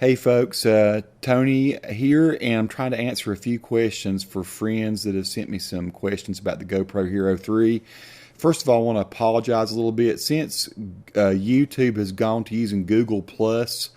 Hey folks, Tony here, and I'm trying to answer a few questions for friends that have sent me some questions about the GoPro Hero 3. First of all, I want to apologize a little bit. Since YouTube has gone to using Google Plus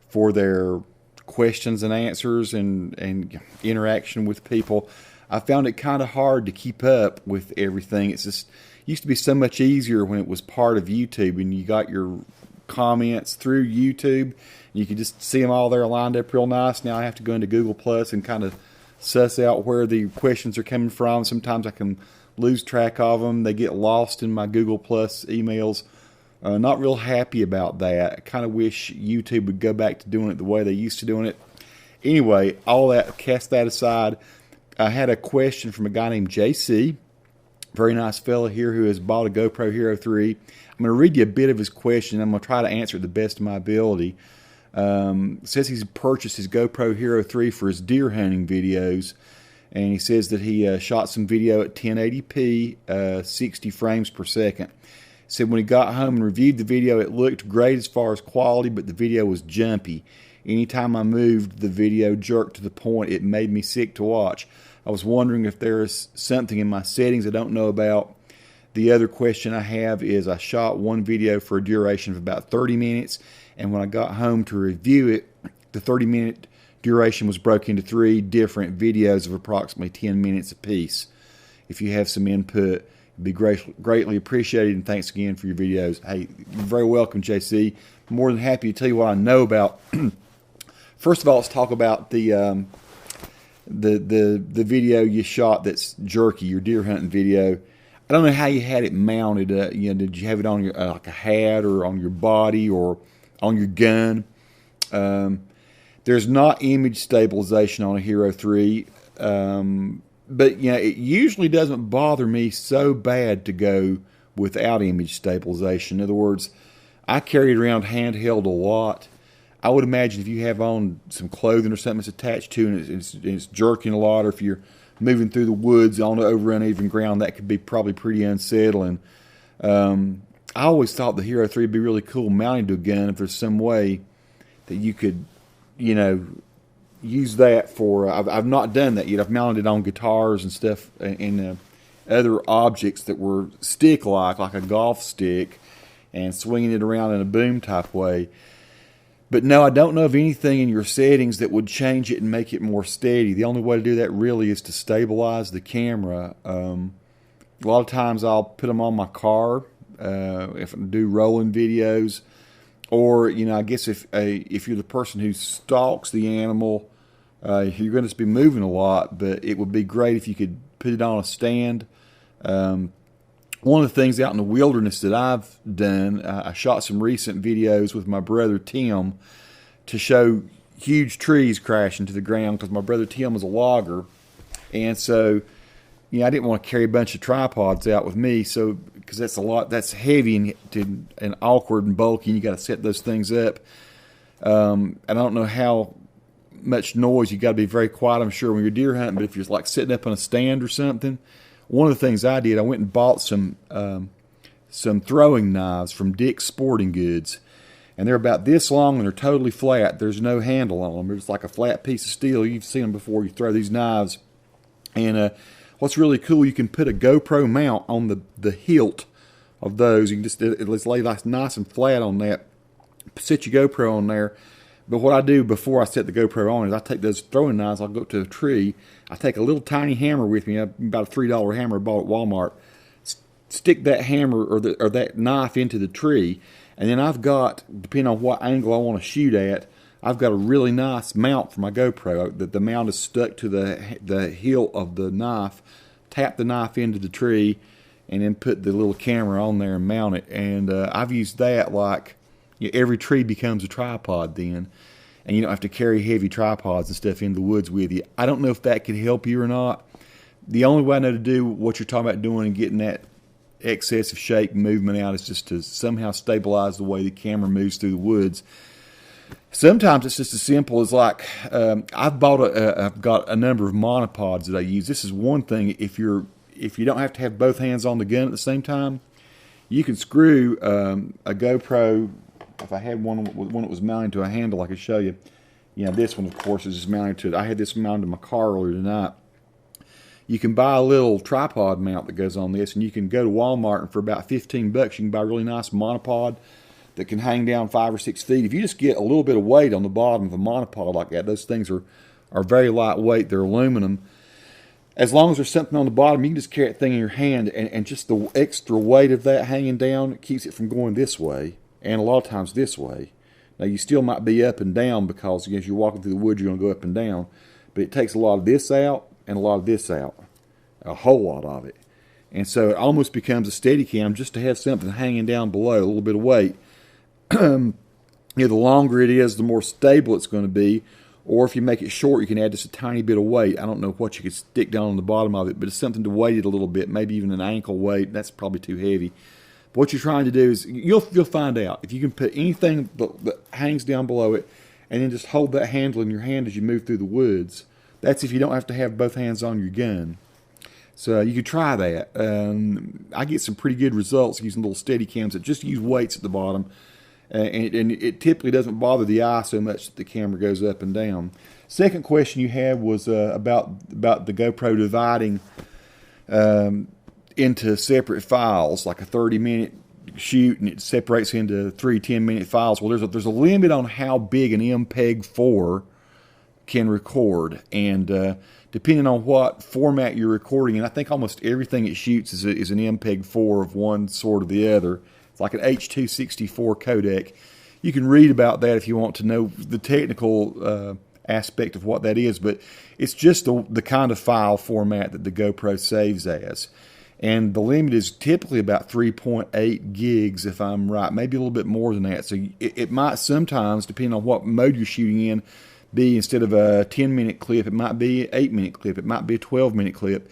for their questions and answers and interaction with people, I found it kind of hard to keep up with everything. It's just used to be so much easier when it was part of YouTube and you got your comments through YouTube. You can just see them all there lined up real nice. Now I have to go into Google Plus and kind of suss out where the questions are coming from. Sometimes I can lose track of them. They get lost in my Google Plus emails. Not real happy about that. I kind of wish YouTube would go back to doing it the way they used to doing it. Anyway, all that, cast that aside. I had a question from a guy named JC. Very nice fella here who has bought a GoPro Hero 3. I'm going to read you a bit of his question. I'm going to try to answer it the best of my ability. Says he's purchased his GoPro Hero 3 for his deer hunting videos, and he says that he shot some video at 1080p, 60 frames per second. Said when he got home and reviewed the video, it looked great as far as quality, but the video was jumpy. Anytime I moved, the video jerked to the point it made me sick to watch. I was wondering if there is something in my settings I don't know about. The other question I have is I shot one video for a duration of about 30 minutes, and when I got home to review it, the 30-minute duration was broken into 3 different videos of approximately 10 minutes apiece. If you have some input, it'd be greatly appreciated, and thanks again for your videos. Hey, you're very welcome, JC. I'm more than happy to tell you what I know about. First of all, let's talk about the video you shot that's jerky, your deer hunting video. I don't know how you had it mounted. Did you have it on your like a hat or on your body or on your gun? There's not image stabilization on a Hero 3, but it usually doesn't bother me so bad to go without image stabilization. In other words, I carry it around handheld a lot. I would imagine if you have on some clothing or something that's attached to it and it's jerking a lot, or if you're moving through the woods on over uneven ground, that could be probably pretty unsettling. I always thought the Hero 3 would be really cool mounted to a gun if there's some way that you could, use that for. I've not done that yet. I've mounted it on guitars and stuff and other objects that were stick-like, like a golf stick, and swinging it around in a boom type way. But no, I don't know of anything in your settings that would change it and make it more steady. The only way to do that really is to stabilize the camera. A lot of times I'll put them on my car if I do rolling videos. Or, I guess if you're the person who stalks the animal, you're going to be moving a lot, but it would be great if you could put it on a stand. One of the things out in the wilderness that I've done, I shot some recent videos with my brother Tim to show huge trees crashing to the ground because my brother Tim is a logger. And so, I didn't want to carry a bunch of tripods out with me, so because that's heavy and awkward and bulky, and you got to set those things up. And I don't know how much noise, you got to be very quiet, I'm sure, when you're deer hunting, but if you're like sitting up on a stand or something. One of the things I did, I went and bought some throwing knives from Dick's Sporting Goods, and they're about this long and they're totally flat. There's no handle on them. It's like a flat piece of steel. You've seen them before. You throw these knives, and what's really cool, you can put a GoPro mount on the hilt of those. You can just lay nice and flat on that. Set your GoPro on there. But what I do before I set the GoPro on is I take those throwing knives, I'll go up to a tree, I take a little tiny hammer with me, about a $3 hammer I bought at Walmart, stick that hammer or that knife into the tree, and then I've got, depending on what angle I want to shoot at, I've got a really nice mount for my GoPro. The mount is stuck to the hilt of the knife. Tap the knife into the tree, and then put the little camera on there and mount it. And I've used that like... every tree becomes a tripod then, and you don't have to carry heavy tripods and stuff in the woods with you. I don't know if that could help you or not. The only way I know to do what you're talking about doing and getting that excessive shake movement out is just to somehow stabilize the way the camera moves through the woods. Sometimes it's just as simple as like I've got a number of monopods that I use. This is one thing. If you don't have to have both hands on the gun at the same time, you can screw a GoPro. If I had one that was mounted to a handle, I could show you. You know, this one, of course, is just mounted to it. I had this mounted to my car earlier tonight. You can buy a little tripod mount that goes on this, and you can go to Walmart, and for about $15, you can buy a really nice monopod that can hang down 5 or 6 feet. If you just get a little bit of weight on the bottom of a monopod like that, those things are very lightweight. They're aluminum. As long as there's something on the bottom, you can just carry that thing in your hand, and just the extra weight of that hanging down keeps it from going this way, and a lot of times this way. Now, you still might be up and down because as you're walking through the woods, you're going to go up and down, but it takes a lot of this out and a lot of this out, a whole lot of it. And so it almost becomes a steady cam just to have something hanging down below, a little bit of weight. You know, the longer it is, the more stable it's going to be. Or if you make it short, you can add just a tiny bit of weight. I don't know what you could stick down on the bottom of it, but it's something to weight it a little bit, maybe even an ankle weight. That's probably too heavy. But what you're trying to do is, you'll find out. If you can put anything that hangs down below it, and then just hold that handle in your hand as you move through the woods, that's if you don't have to have both hands on your gun. So you could try that. I get some pretty good results using little steady cams that just use weights at the bottom. And it typically doesn't bother the eye so much that the camera goes up and down. Second question you had was about the GoPro dividing into separate files, like a 30-minute shoot, and it separates into 3 10-minute files. Well, there's a limit on how big an MPEG-4 can record, and depending on what format you're recording, and I think almost everything it shoots is an MPEG-4 of one sort or the other. It's like an H.264 codec. You can read about that if you want to know the technical aspect of what that is, but it's just the kind of file format that the GoPro saves as. And the limit is typically about 3.8 gigs, if I'm right, maybe a little bit more than that. So it might sometimes, depending on what mode you're shooting in, be instead of a 10-minute clip, it might be an 8-minute clip, it might be a 12-minute clip.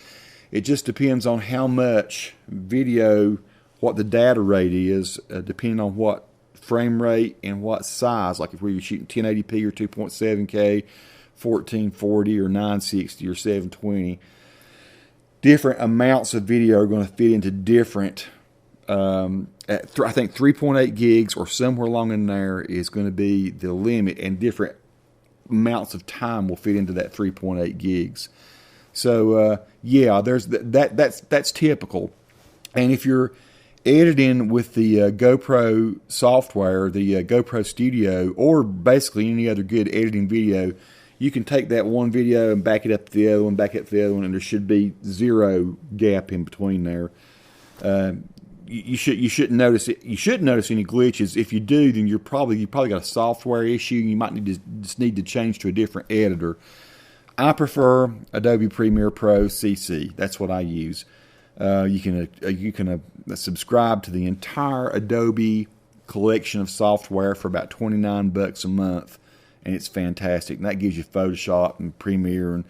It just depends on how much video, what the data rate is, depending on what frame rate and what size. Like if we're shooting 1080p or 2.7K, 1440 or 960 or 720, different amounts of video are going to fit into different. I think 3.8 gigs or somewhere along in there is going to be the limit, and different amounts of time will fit into that 3.8 gigs. So yeah, there's that's typical. And if you're editing with the GoPro software, the GoPro Studio, or basically any other good editing video, you can take that one video and back it up to the other one, back up to the other one, and there should be zero gap in between there. You shouldn't notice it. You shouldn't notice any glitches. If you do, then you probably got a software issue. You might need to change to a different editor. I prefer Adobe Premiere Pro CC. That's what I use. You can subscribe to the entire Adobe collection of software for about $29 a month, and it's fantastic. And that gives you Photoshop and Premiere and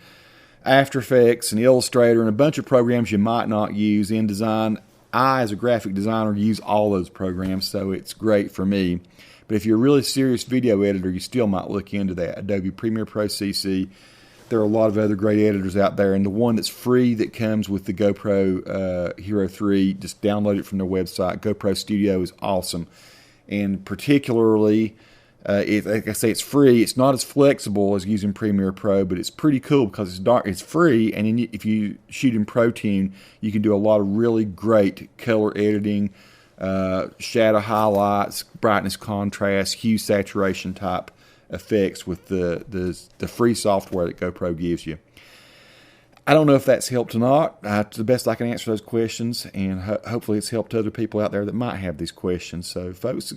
After Effects and Illustrator and a bunch of programs you might not use. InDesign. I, as a graphic designer, use all those programs, so it's great for me. But if you're a really serious video editor, you still might look into that. Adobe Premiere Pro CC. There are a lot of other great editors out there, and the one that's free that comes with the GoPro Hero 3, just download it from their website. GoPro Studio is awesome, and particularly, like I say, it's free. It's not as flexible as using Premiere Pro, but it's pretty cool because it's free, and if you shoot in ProTune, you can do a lot of really great color editing, shadow highlights, brightness contrast, hue saturation type effects with the free software that GoPro gives you. I don't know if that's helped or not. It's the best I can answer those questions, and hopefully it's helped other people out there that might have these questions. So, folks,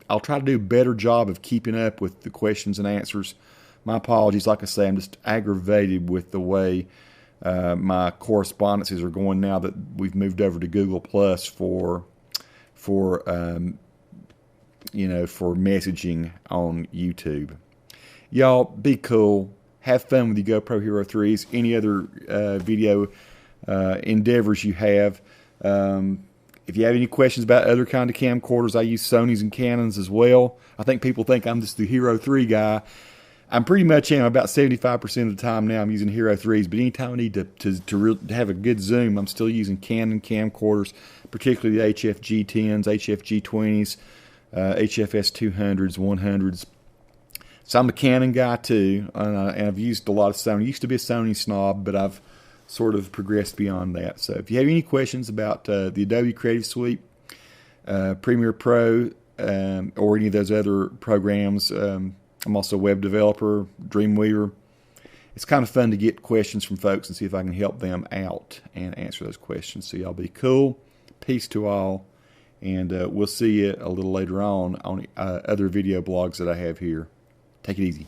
I'll try to do a better job of keeping up with the questions and answers. My apologies. Like I say, I'm just aggravated with the way my correspondences are going now that we've moved over to Google Plus for messaging on YouTube. Y'all be cool. Have fun with your GoPro Hero 3s. Any other video endeavors you have. If you have any questions about other kind of camcorders, I use Sonys and Canons as well. I think people think I'm just the Hero 3 guy. I'm pretty much am. About 75% of the time now I'm using Hero 3s, but anytime I need to have a good zoom, I'm still using Canon camcorders, particularly the HF G10s, HF G20s, HFS 200s, 100s. So I'm a Canon guy too, and I've used a lot of Sony. I used to be a Sony snob, but I've sort of progressed beyond that. So if you have any questions about the Adobe Creative Suite, Premiere Pro, or any of those other programs, I'm also a web developer, Dreamweaver. It's kind of fun to get questions from folks and see if I can help them out and answer those questions. So y'all be cool. Peace to all. And we'll see you a little later on other video blogs that I have here. Take it easy.